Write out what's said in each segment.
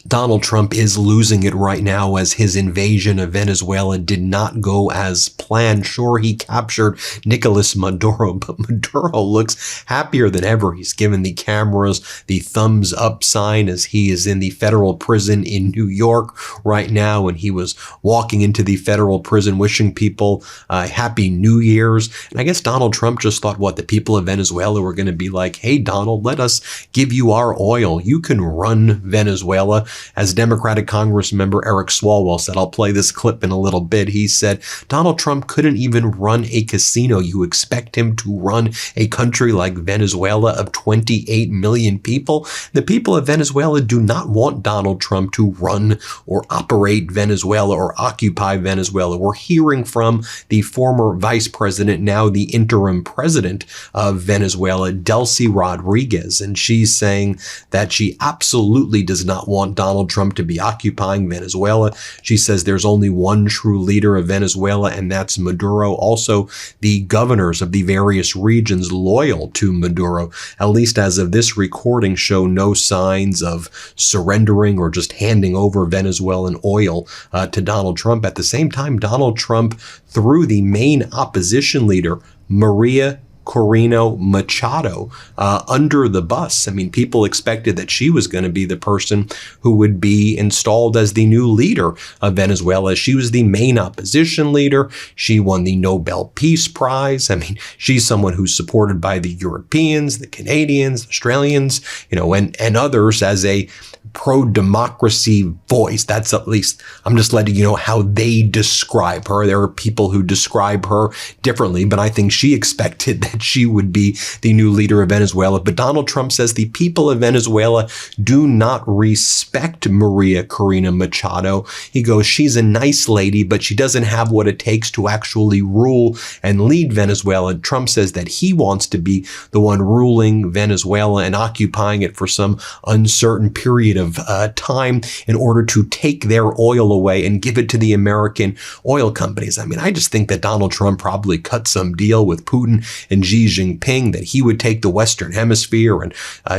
Donald Trump is losing it right now as his invasion of Venezuela did not go as planned. Sure, he captured Nicolas Maduro, but Maduro looks happier than ever. He's given the cameras the thumbs up sign as he is in the federal prison in New York right now, and he was walking into the federal prison wishing people Happy New Year's. And I guess Donald Trump just thought, what, the people of Venezuela were going to be like, hey, Donald, let us give you our oil. You can run Venezuela. As Democratic Congress member Eric Swalwell said, I'll play this clip in a little bit. He said, Donald Trump couldn't even run a casino. You expect him to run a country like Venezuela of 28 million people? The people of Venezuela do not want Donald Trump to run or operate Venezuela or occupy Venezuela. We're hearing from the former vice president, now the interim president of Venezuela, Delcy Rodriguez, and she's saying that she absolutely does not want Donald Trump to be occupying Venezuela. She says there's only one true leader of Venezuela, and that's Maduro. Also, the governors of the various regions loyal to Maduro, at least as of this recording, show no signs of surrendering or just handing over Venezuelan oil to Donald Trump. At the same time, Donald Trump threw the main opposition leader, Maria Corina Machado, under the bus. I mean, people expected that she was going to be the person who would be installed as the new leader of Venezuela. She was the main opposition leader. She won the Nobel Peace Prize. I mean, she's someone who's supported by the Europeans, the Canadians, Australians, and others as a pro-democracy voice. That's, at least, I'm just letting you know how they describe her. There are people who describe her differently, but I think she expected that she would be the new leader of Venezuela. But Donald Trump says the people of Venezuela do not respect Maria Corina Machado. He goes, she's a nice lady, but she doesn't have what it takes to actually rule and lead Venezuela. Trump says that he wants to be the one ruling Venezuela and occupying it for some uncertain period of time in order to take their oil away and give it to the American oil companies. I mean, I just think that Donald Trump probably cut some deal with Putin and Xi Jinping that he would take the Western Hemisphere and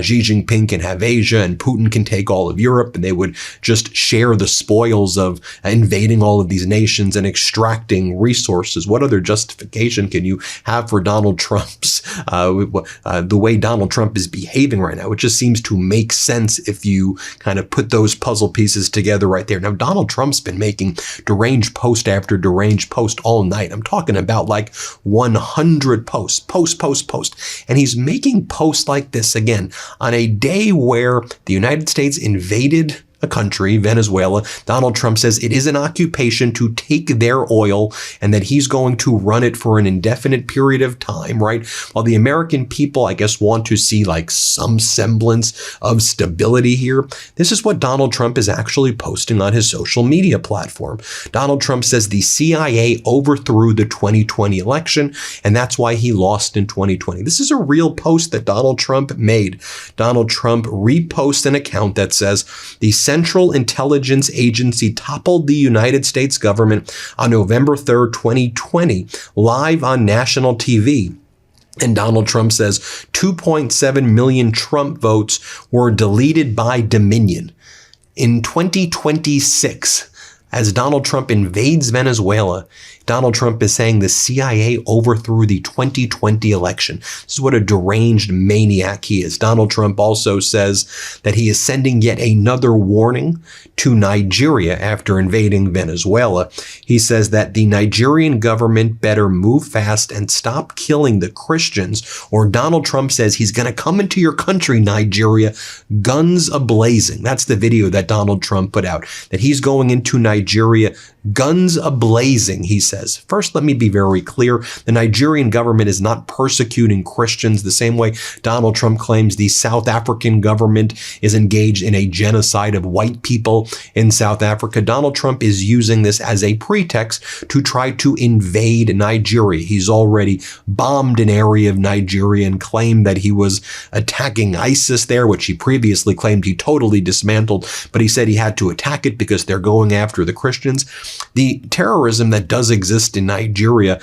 Xi Jinping can have Asia and Putin can take all of Europe, and they would just share the spoils of invading all of these nations and extracting resources. What other justification can you have for Donald Trump's, the way Donald Trump is behaving right now? It just seems to make sense if you kind of put those puzzle pieces together right there. Now, Donald Trump's been making deranged post after deranged post all night. I'm talking about like 100 post. And he's making posts like this again on a day where the United States invaded a country, Venezuela. Donald Trump says it is an occupation to take their oil and that he's going to run it for an indefinite period of time, right? While the American people, I guess, want to see like some semblance of stability here, this is what Donald Trump is actually posting on his social media platform. Donald Trump says the CIA overthrew the 2020 election, and that's why he lost in 2020. This is a real post that Donald Trump made. Donald Trump reposts an account that says the Central Intelligence Agency toppled the United States government on November 3rd, 2020, live on national TV. And Donald Trump says 2.7 million Trump votes were deleted by Dominion. In 2026, as Donald Trump invades Venezuela, Donald Trump is saying the CIA overthrew the 2020 election. This is what a deranged maniac he is. Donald Trump also says that he is sending yet another warning to Nigeria after invading Venezuela. He says that the Nigerian government better move fast and stop killing the Christians, or Donald Trump says he's going to come into your country, Nigeria, guns a-blazing. That's the video that Donald Trump put out, that he's going into Nigeria, guns a-blazing, he says. First, let me be very clear. The Nigerian government is not persecuting Christians the same way Donald Trump claims the South African government is engaged in a genocide of white people in South Africa. Donald Trump is using this as a pretext to try to invade Nigeria. He's already bombed an area of Nigeria and claimed that he was attacking ISIS there, which he previously claimed he totally dismantled, but he said he had to attack it because they're going after the the Christians. The terrorism that does exist in Nigeria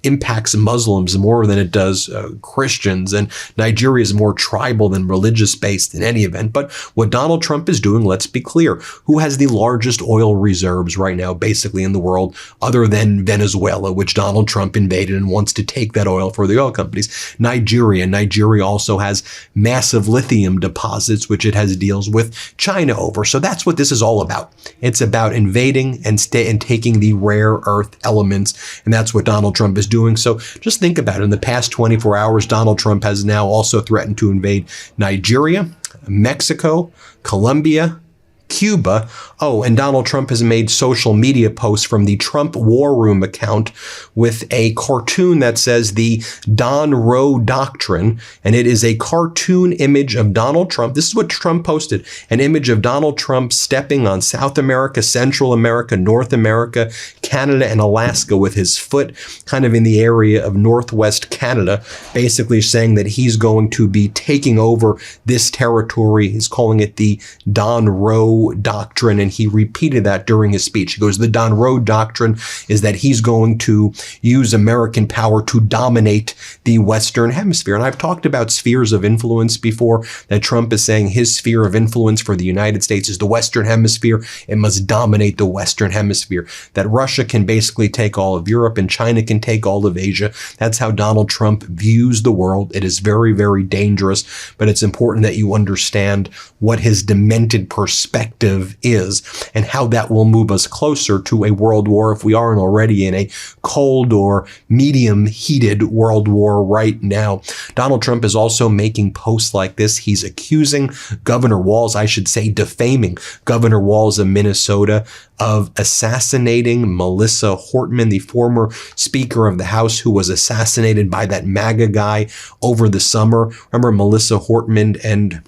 impacts Muslims more than it does Christians, and Nigeria is more tribal than religious based in any event. But what Donald Trump is doing, let's be clear, who has the largest oil reserves right now basically in the world other than Venezuela, which Donald Trump invaded and wants to take that oil for the oil companies? Nigeria. Nigeria also has massive lithium deposits, which it has deals with China over. So that's what this is all about. It's about invading and taking the rare earth elements, and that's what Donald Trump is doing. So just think about it. In the past 24 hours, Donald Trump has now also threatened to invade Nigeria, Mexico, Colombia, Cuba. Oh, and Donald Trump has made social media posts from the Trump War Room account with a cartoon that says the Don Roe Doctrine, and it is a cartoon image of Donald Trump. This is what Trump posted, an image of Donald Trump stepping on South America, Central America, North America, Canada, and Alaska with his foot kind of in the area of Northwest Canada, basically saying that he's going to be taking over this territory. He's calling it the Don Roe Doctrine, and he repeated that during his speech. He goes, the Don Roe Doctrine is that he's going to use American power to dominate the Western Hemisphere. And I've talked about spheres of influence before, that Trump is saying his sphere of influence for the United States is the Western Hemisphere. It must dominate the Western Hemisphere. That Russia can basically take all of Europe and China can take all of Asia. That's how Donald Trump views the world. It is very, very dangerous, but it's important that you understand what his demented perspective is and how that will move us closer to a world war if we aren't already in a cold or medium heated world war right now. Donald Trump is also making posts like this. He's accusing Governor Walz, I should say defaming Governor Walz of Minnesota, of assassinating Melissa Hortman, the former Speaker of the House who was assassinated by that MAGA guy over the summer. Remember, Melissa Hortman and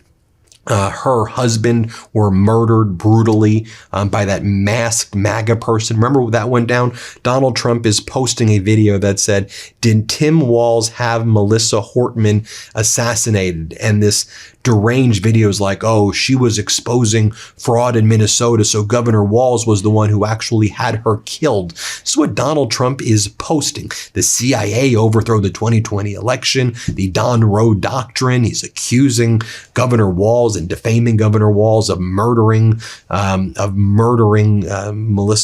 her husband were murdered brutally by that masked MAGA person. Remember that went down? Donald Trump is posting a video that said, did Tim Walz have Melissa Hortman assassinated? And this deranged videos like, oh, she was exposing fraud in Minnesota, so Governor Walz was the one who actually had her killed. This is what Donald Trump is posting. The CIA overthrow the 2020 election, the Don Roe Doctrine. He's accusing Governor Walz and defaming Governor Walz of murdering Melissa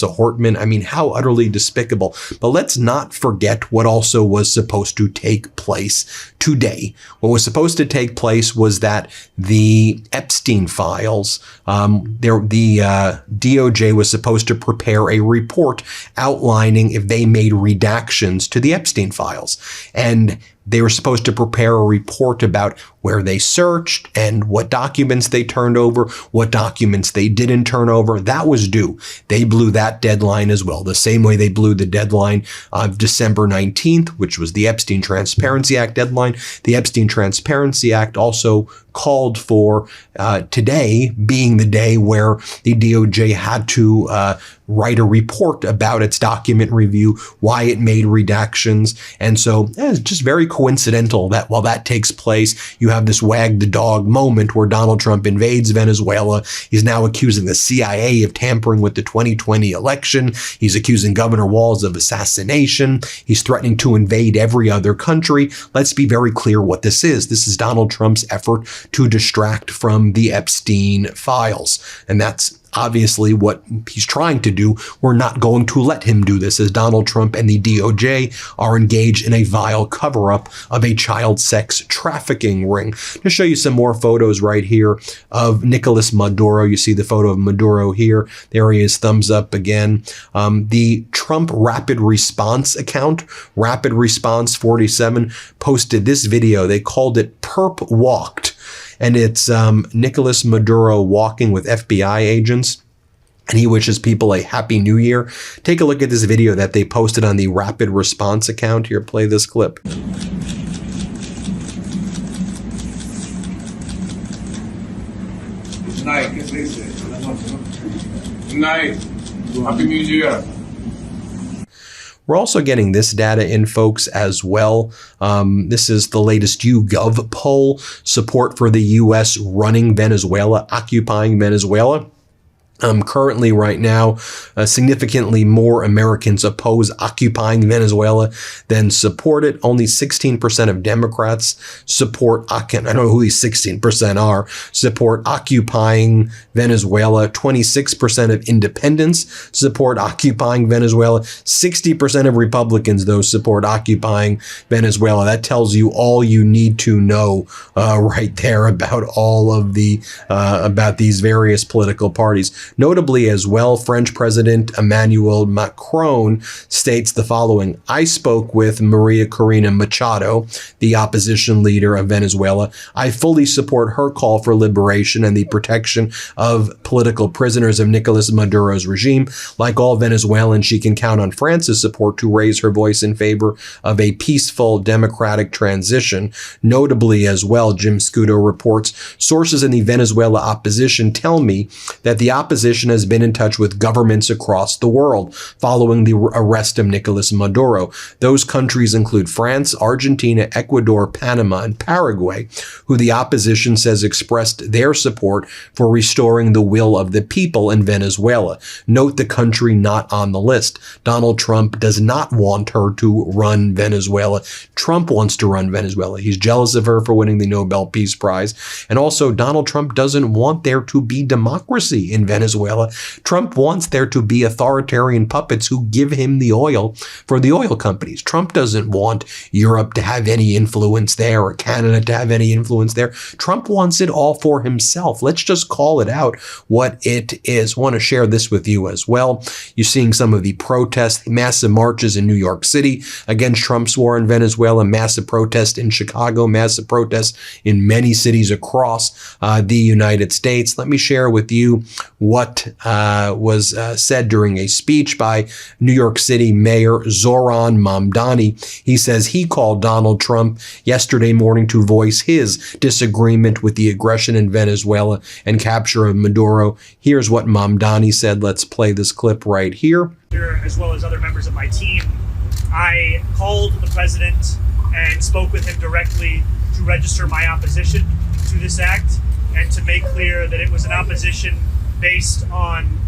Hortman. I mean, how utterly despicable. But let's not forget what also was supposed to take place today. What was supposed to take place was that the Epstein files, the DOJ was supposed to prepare a report outlining if they made redactions to the Epstein files. And they were supposed to prepare a report about where they searched and what documents they turned over, what documents they didn't turn over. That was due. They blew that deadline as well, the same way they blew the deadline of December 19th, which was the Epstein Transparency Act deadline. The Epstein Transparency Act also called for today being the day where the DOJ had to write a report about its document review, why it made redactions. And so it's just very coincidental that while that takes place, you have this wag the dog moment where Donald Trump invades Venezuela. He's now accusing the CIA of tampering with the 2020 election. He's accusing Governor Walz of assassination. He's threatening to invade every other country. Let's be very clear what this is. This is Donald Trump's effort to distract from the Epstein files. And that's obviously what he's trying to do. We're not going to let him do this, as Donald Trump and the DOJ are engaged in a vile cover-up of a child sex trafficking ring. To show you some more photos right here of Nicolas Maduro. You see the photo of Maduro here. There he is, thumbs up again. The Trump Rapid Response account, Rapid Response 47, posted this video. They called it Perp Walked. And it's Nicolas Maduro walking with FBI agents, and he wishes people a happy new year. Take a look at this video that they posted on the Rapid Response account. Here, play this clip. Night. Happy New Year. We're also getting this data in, folks, as well. This is the latest YouGov poll, support for the U.S. running Venezuela, occupying Venezuela. Currently, right now, significantly more Americans oppose occupying Venezuela than support it. Only 16% of Democrats support, I don't know who these 16% are, support occupying Venezuela. 26% of independents support occupying Venezuela. 60% of Republicans, though, support occupying Venezuela. That tells you all you need to know right there about all of the, about these various political parties. Notably as well, French President Emmanuel Macron states the following: I spoke with Maria Corina Machado, the opposition leader of Venezuela. I fully support her call for liberation and the protection of political prisoners of Nicolas Maduro's regime. Like all Venezuelans, she can count on France's support to raise her voice in favor of a peaceful democratic transition. Notably as well, Jim Scudo reports, sources in the Venezuela opposition tell me that the opposition has been in touch with governments across the world following the arrest of Nicolas Maduro. Those countries include France, Argentina, Ecuador, Panama, and Paraguay, who the opposition says expressed their support for restoring the will of the people in Venezuela. Note the country not on the list. Donald Trump does not want her to run Venezuela. Trump wants to run Venezuela. He's jealous of her for winning the Nobel Peace Prize. And also, Donald Trump doesn't want there to be democracy in Venezuela. Trump wants there to be authoritarian puppets who give him the oil for the oil companies. Trump doesn't want Europe to have any influence there or Canada to have any influence there. Trump wants it all for himself. Let's just call it out what it is. I want to share this with you as well. You're seeing some of the protests, massive marches in New York City against Trump's war in Venezuela, massive protest in Chicago, massive protests in many cities across the United States. Let me share with you what was said during a speech by New York City Mayor Zoran Mamdani. He says he called Donald Trump yesterday morning to voice his disagreement with the aggression in Venezuela and capture of Maduro. Here's what Mamdani said. Let's play this clip right here. As well as other members of my team, I called the president and spoke with him directly to register my opposition to this act and to make clear that it was an opposition based on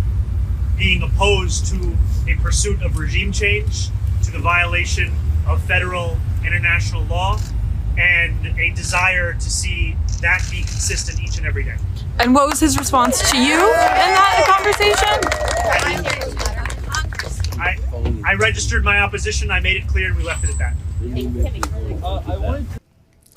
being opposed to a pursuit of regime change, to the violation of federal international law, and a desire to see that be consistent each and every day. And what was his response to you in that conversation? I registered my opposition, I made it clear, and we left it at that.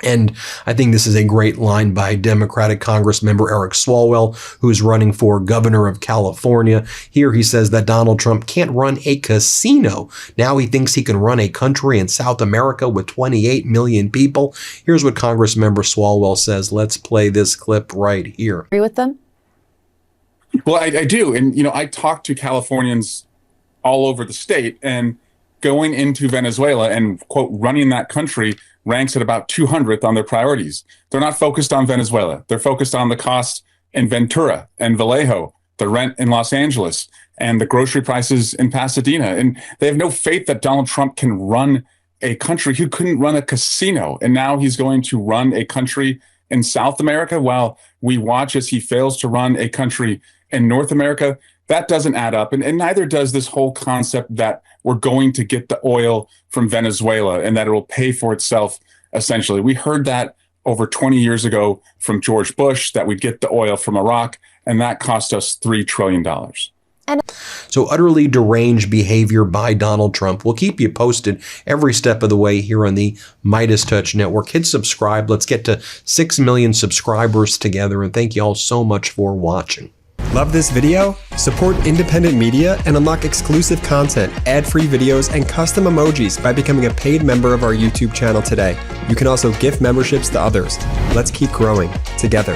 And I think this is a great line by Democratic Congressmember Eric Swalwell, who's running for governor of California. Here he says that Donald Trump can't run a casino. Now he thinks he can run a country in South America with 28 million people. Here's what Congressmember Swalwell says. Let's play this clip right here. Agree with them? Well, I do. And, I talk to Californians all over the state, and going into Venezuela and, quote, running that country ranks at about 200th on their priorities. They're not focused on Venezuela. They're focused on the cost in Ventura and Vallejo, the rent in Los Angeles, and the grocery prices in Pasadena. And they have no faith that Donald Trump can run a country. He couldn't run a casino. And now he's going to run a country in South America while we watch as he fails to run a country in North America. That doesn't add up. And neither does this whole concept that we're going to get the oil from Venezuela and that it will pay for itself, essentially. We heard that over 20 years ago from George Bush, that we'd get the oil from Iraq, and that cost us $3 trillion. So utterly deranged behavior by Donald Trump. We'll keep you posted every step of the way here on the MeidasTouch Network. Hit subscribe. Let's get to 6 million subscribers together. And thank you all so much for watching. Love this video? Support independent media and unlock exclusive content, ad-free videos, and custom emojis by becoming a paid member of our YouTube channel today. You can also gift memberships to others. Let's keep growing together.